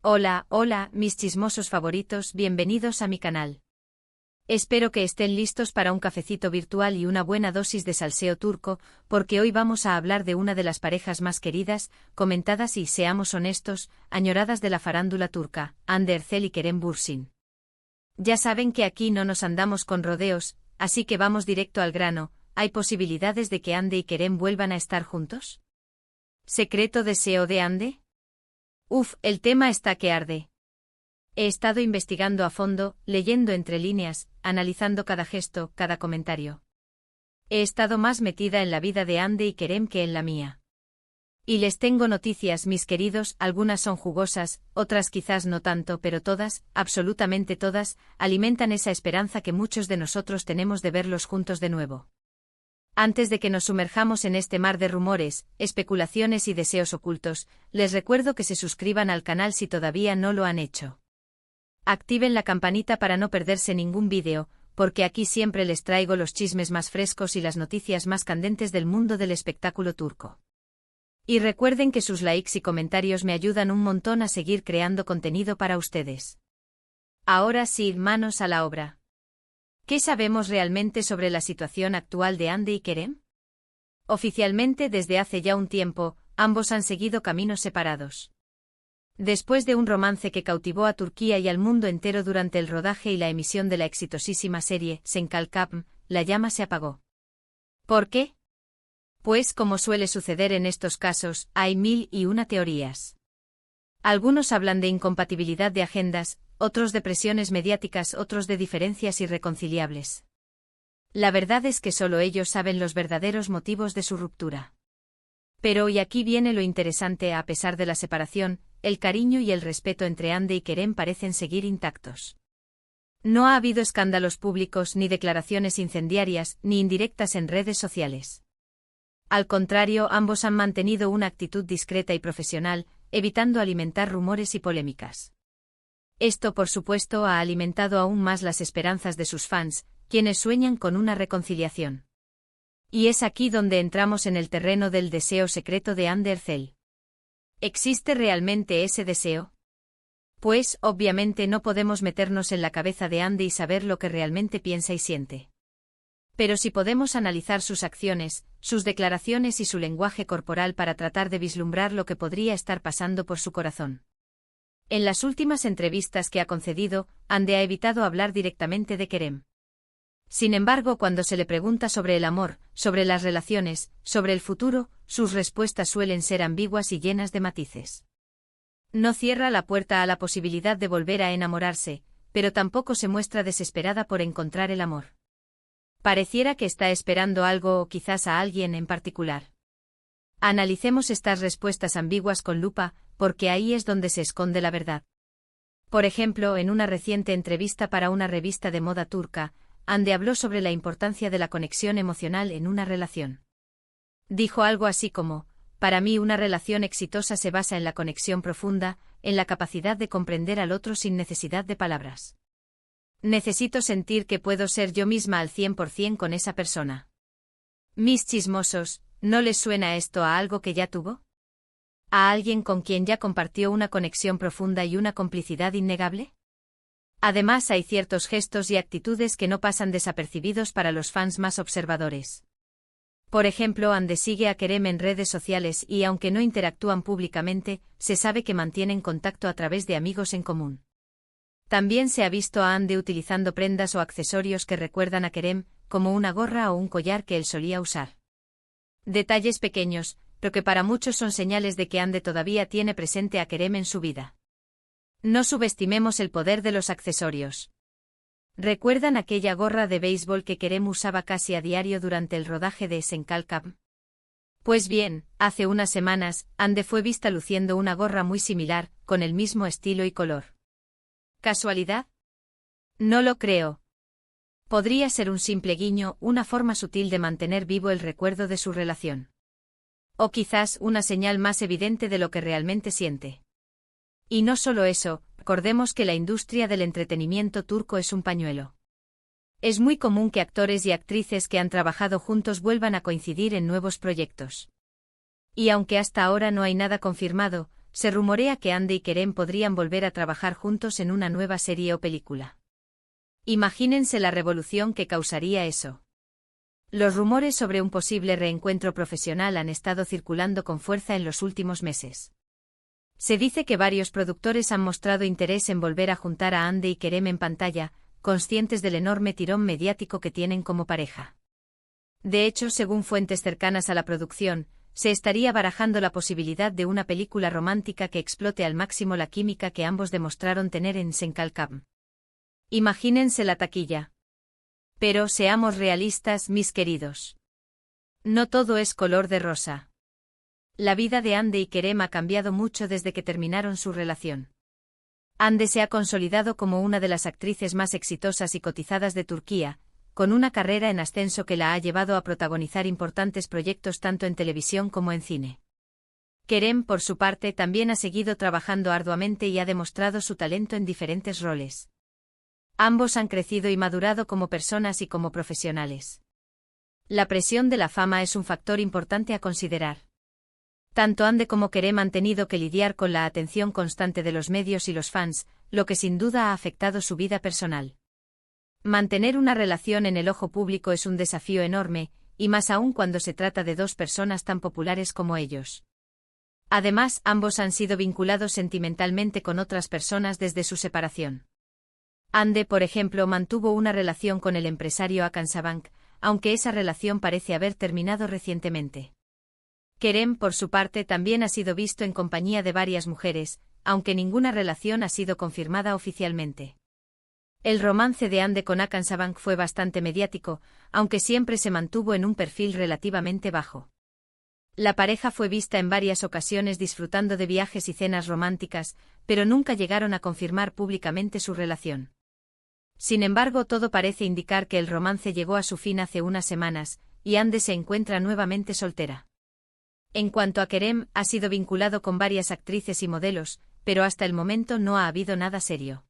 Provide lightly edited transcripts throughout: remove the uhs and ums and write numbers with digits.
Hola, mis chismosos favoritos, bienvenidos a mi canal. Espero que estén listos para un cafecito virtual y una buena dosis de salseo turco, porque hoy vamos a hablar de una de las parejas más queridas, comentadas y, seamos honestos, añoradas de la farándula turca, Hande Erçel y Kerem Bürsin. Ya saben que aquí no nos andamos con rodeos, así que vamos directo al grano. ¿Hay posibilidades de que Hande y Kerem vuelvan a estar juntos? ¿Secreto deseo de Hande? El tema está que arde. He estado investigando a fondo, leyendo entre líneas, analizando cada gesto, cada comentario. He estado más metida en la vida de Hande y Kerem que en la mía. Y les tengo noticias, mis queridos, algunas son jugosas, otras quizás no tanto, pero todas, absolutamente todas, alimentan esa esperanza que muchos de nosotros tenemos de verlos juntos de nuevo. Antes de que nos sumerjamos en este mar de rumores, especulaciones y deseos ocultos, les recuerdo que se suscriban al canal si todavía no lo han hecho. Activen la campanita para no perderse ningún vídeo, porque aquí siempre les traigo los chismes más frescos y las noticias más candentes del mundo del espectáculo turco. Y recuerden que sus likes y comentarios me ayudan un montón a seguir creando contenido para ustedes. Ahora sí, manos a la obra. ¿Qué sabemos realmente sobre la situación actual de Hande y Kerem? Oficialmente, desde hace ya un tiempo, ambos han seguido caminos separados. Después de un romance que cautivó a Turquía y al mundo entero durante el rodaje y la emisión de la exitosísima serie Sen Kalkam, la llama se apagó. ¿Por qué? Pues, como suele suceder en estos casos, hay mil y una teorías. Algunos hablan de incompatibilidad de agendas, otros de presiones mediáticas, otros de diferencias irreconciliables. La verdad es que solo ellos saben los verdaderos motivos de su ruptura. Pero y aquí viene lo interesante: a pesar de la separación, el cariño y el respeto entre Hande y Kerem parecen seguir intactos. No ha habido escándalos públicos, ni declaraciones incendiarias, ni indirectas en redes sociales. Al contrario, ambos han mantenido una actitud discreta y profesional, evitando alimentar rumores y polémicas. Esto, por supuesto, ha alimentado aún más las esperanzas de sus fans, quienes sueñan con una reconciliación. Y es aquí donde entramos en el terreno del deseo secreto de Hande Erçel. ¿Existe realmente ese deseo? Pues, obviamente no podemos meternos en la cabeza de Hande y saber lo que realmente piensa y siente. Pero sí podemos analizar sus acciones, sus declaraciones y su lenguaje corporal para tratar de vislumbrar lo que podría estar pasando por su corazón. En las últimas entrevistas que ha concedido, Hande ha evitado hablar directamente de Kerem. Sin embargo, cuando se le pregunta sobre el amor, sobre las relaciones, sobre el futuro, sus respuestas suelen ser ambiguas y llenas de matices. No cierra la puerta a la posibilidad de volver a enamorarse, pero tampoco se muestra desesperada por encontrar el amor. Pareciera que está esperando algo o quizás a alguien en particular. Analicemos estas respuestas ambiguas con lupa, porque ahí es donde se esconde la verdad. Por ejemplo, en una reciente entrevista para una revista de moda turca, Hande habló sobre la importancia de la conexión emocional en una relación. Dijo algo así como: para mí una relación exitosa se basa en la conexión profunda, en la capacidad de comprender al otro sin necesidad de palabras. Necesito sentir que puedo ser yo misma al 100% con esa persona. Mis chismosos, ¿no les suena esto a algo que ya tuvo? ¿A alguien con quien ya compartió una conexión profunda y una complicidad innegable? Además, hay ciertos gestos y actitudes que no pasan desapercibidos para los fans más observadores. Por ejemplo, Hande sigue a Kerem en redes sociales y, aunque no interactúan públicamente, se sabe que mantienen contacto a través de amigos en común. También se ha visto a Hande utilizando prendas o accesorios que recuerdan a Kerem, como una gorra o un collar que él solía usar. Detalles pequeños, pero que para muchos son señales de que Hande todavía tiene presente a Kerem en su vida. No subestimemos el poder de los accesorios. ¿Recuerdan aquella gorra de béisbol que Kerem usaba casi a diario durante el rodaje de Sen Kalkam? Pues bien, hace unas semanas, Hande fue vista luciendo una gorra muy similar, con el mismo estilo y color. ¿Casualidad? No lo creo. Podría ser un simple guiño, una forma sutil de mantener vivo el recuerdo de su relación. O quizás una señal más evidente de lo que realmente siente. Y no solo eso, recordemos que la industria del entretenimiento turco es un pañuelo. Es muy común que actores y actrices que han trabajado juntos vuelvan a coincidir en nuevos proyectos. Y aunque hasta ahora no hay nada confirmado, se rumorea que Ande y Kerem podrían volver a trabajar juntos en una nueva serie o película. Imagínense la revolución que causaría eso. Los rumores sobre un posible reencuentro profesional han estado circulando con fuerza en los últimos meses. Se dice que varios productores han mostrado interés en volver a juntar a Ande y Kerem en pantalla, conscientes del enorme tirón mediático que tienen como pareja. De hecho, según fuentes cercanas a la producción, se estaría barajando la posibilidad de una película romántica que explote al máximo la química que ambos demostraron tener en Senkalkam. Imagínense la taquilla. Pero seamos realistas, mis queridos. No todo es color de rosa. La vida de Ande y Kerem ha cambiado mucho desde que terminaron su relación. Ande se ha consolidado como una de las actrices más exitosas y cotizadas de Turquía, con una carrera en ascenso que la ha llevado a protagonizar importantes proyectos tanto en televisión como en cine. Kerem, por su parte, también ha seguido trabajando arduamente y ha demostrado su talento en diferentes roles. Ambos han crecido y madurado como personas y como profesionales. La presión de la fama es un factor importante a considerar. Tanto Ande como Kerem han tenido que lidiar con la atención constante de los medios y los fans, lo que sin duda ha afectado su vida personal. Mantener una relación en el ojo público es un desafío enorme, y más aún cuando se trata de dos personas tan populares como ellos. Además, ambos han sido vinculados sentimentalmente con otras personas desde su separación. Ande, por ejemplo, mantuvo una relación con el empresario Hakan Sabank, aunque esa relación parece haber terminado recientemente. Kerem, por su parte, también ha sido visto en compañía de varias mujeres, aunque ninguna relación ha sido confirmada oficialmente. El romance de Ande con Hakan Sabank fue bastante mediático, aunque siempre se mantuvo en un perfil relativamente bajo. La pareja fue vista en varias ocasiones disfrutando de viajes y cenas románticas, pero nunca llegaron a confirmar públicamente su relación. Sin embargo, todo parece indicar que el romance llegó a su fin hace unas semanas, y Ande se encuentra nuevamente soltera. En cuanto a Kerem, ha sido vinculado con varias actrices y modelos, pero hasta el momento no ha habido nada serio.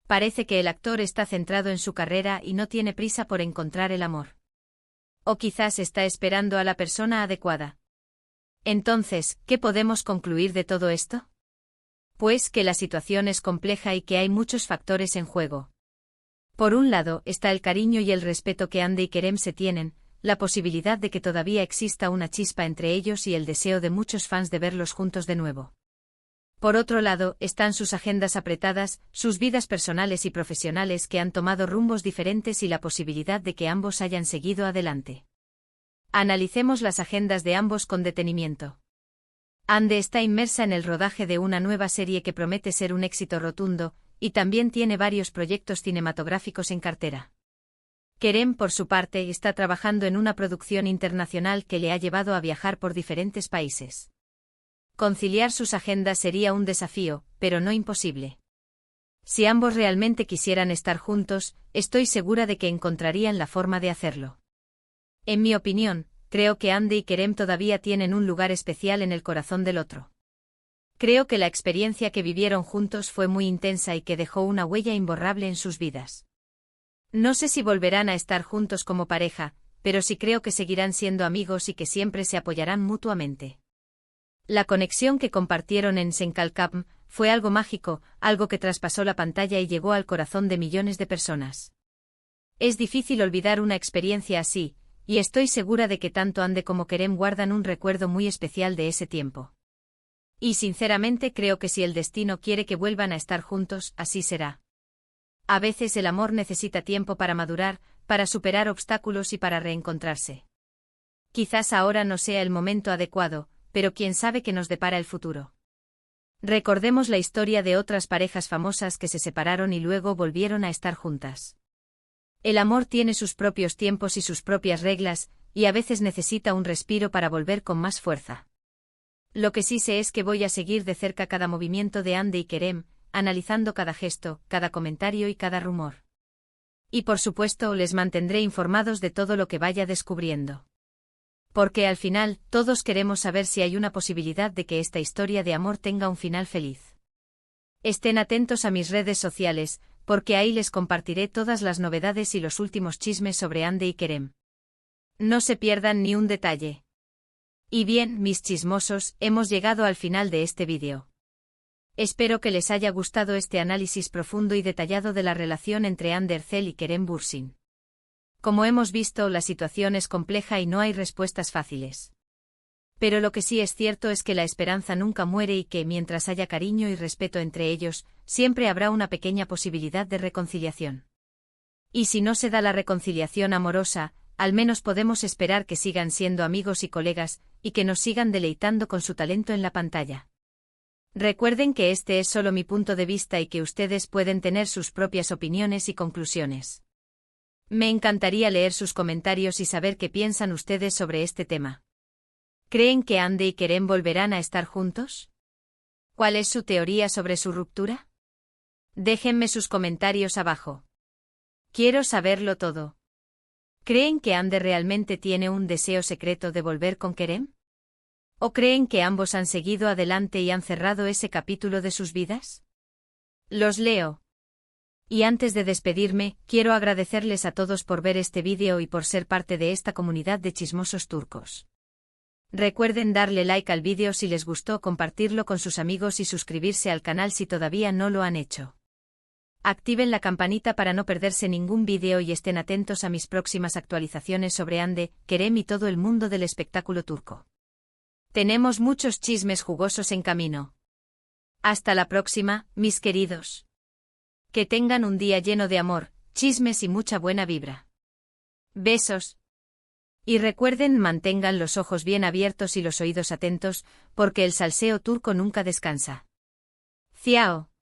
Parece que el actor está centrado en su carrera y no tiene prisa por encontrar el amor. O quizás está esperando a la persona adecuada. Entonces, ¿qué podemos concluir de todo esto? Pues que la situación es compleja y que hay muchos factores en juego. Por un lado, está el cariño y el respeto que Ande y Kerem se tienen, la posibilidad de que todavía exista una chispa entre ellos y el deseo de muchos fans de verlos juntos de nuevo. Por otro lado, están sus agendas apretadas, sus vidas personales y profesionales que han tomado rumbos diferentes y la posibilidad de que ambos hayan seguido adelante. Analicemos las agendas de ambos con detenimiento. Ande está inmersa en el rodaje de una nueva serie que promete ser un éxito rotundo, y también tiene varios proyectos cinematográficos en cartera. Kerem, por su parte, está trabajando en una producción internacional que le ha llevado a viajar por diferentes países. Conciliar sus agendas sería un desafío, pero no imposible. Si ambos realmente quisieran estar juntos, estoy segura de que encontrarían la forma de hacerlo. En mi opinión, creo que Ande y Kerem todavía tienen un lugar especial en el corazón del otro. Creo que la experiencia que vivieron juntos fue muy intensa y que dejó una huella imborrable en sus vidas. No sé si volverán a estar juntos como pareja, pero sí creo que seguirán siendo amigos y que siempre se apoyarán mutuamente. La conexión que compartieron en Senkalkam fue algo mágico, algo que traspasó la pantalla y llegó al corazón de millones de personas. Es difícil olvidar una experiencia así, y estoy segura de que tanto Ande como Kerem guardan un recuerdo muy especial de ese tiempo. Y sinceramente creo que si el destino quiere que vuelvan a estar juntos, así será. A veces el amor necesita tiempo para madurar, para superar obstáculos y para reencontrarse. Quizás ahora no sea el momento adecuado, pero quién sabe qué nos depara el futuro. Recordemos la historia de otras parejas famosas que se separaron y luego volvieron a estar juntas. El amor tiene sus propios tiempos y sus propias reglas, y a veces necesita un respiro para volver con más fuerza. Lo que sí sé es que voy a seguir de cerca cada movimiento de Ande y Kerem, analizando cada gesto, cada comentario y cada rumor. Y por supuesto les mantendré informados de todo lo que vaya descubriendo. Porque al final, todos queremos saber si hay una posibilidad de que esta historia de amor tenga un final feliz. Estén atentos a mis redes sociales, porque ahí les compartiré todas las novedades y los últimos chismes sobre Ande y Kerem. No se pierdan ni un detalle. Y bien, mis chismosos, hemos llegado al final de este vídeo. Espero que les haya gustado este análisis profundo y detallado de la relación entre Hande Erçel y Kerem Bürsin. Como hemos visto, la situación es compleja y no hay respuestas fáciles. Pero lo que sí es cierto es que la esperanza nunca muere y que, mientras haya cariño y respeto entre ellos, siempre habrá una pequeña posibilidad de reconciliación. Y si no se da la reconciliación amorosa, al menos podemos esperar que sigan siendo amigos y colegas, y que nos sigan deleitando con su talento en la pantalla. Recuerden que este es solo mi punto de vista y que ustedes pueden tener sus propias opiniones y conclusiones. Me encantaría leer sus comentarios y saber qué piensan ustedes sobre este tema. ¿Creen que Hande y Kerem volverán a estar juntos? ¿Cuál es su teoría sobre su ruptura? Déjenme sus comentarios abajo. Quiero saberlo todo. ¿Creen que Hande realmente tiene un deseo secreto de volver con Kerem? ¿O creen que ambos han seguido adelante y han cerrado ese capítulo de sus vidas? Los leo. Y antes de despedirme, quiero agradecerles a todos por ver este vídeo y por ser parte de esta comunidad de chismosos turcos. Recuerden darle like al vídeo si les gustó, compartirlo con sus amigos y suscribirse al canal si todavía no lo han hecho. Activen la campanita para no perderse ningún vídeo y estén atentos a mis próximas actualizaciones sobre Hande, Kerem y todo el mundo del espectáculo turco. Tenemos muchos chismes jugosos en camino. Hasta la próxima, mis queridos. Que tengan un día lleno de amor, chismes y mucha buena vibra. Besos. Y recuerden, mantengan los ojos bien abiertos y los oídos atentos, porque el salseo turco nunca descansa. Ciao.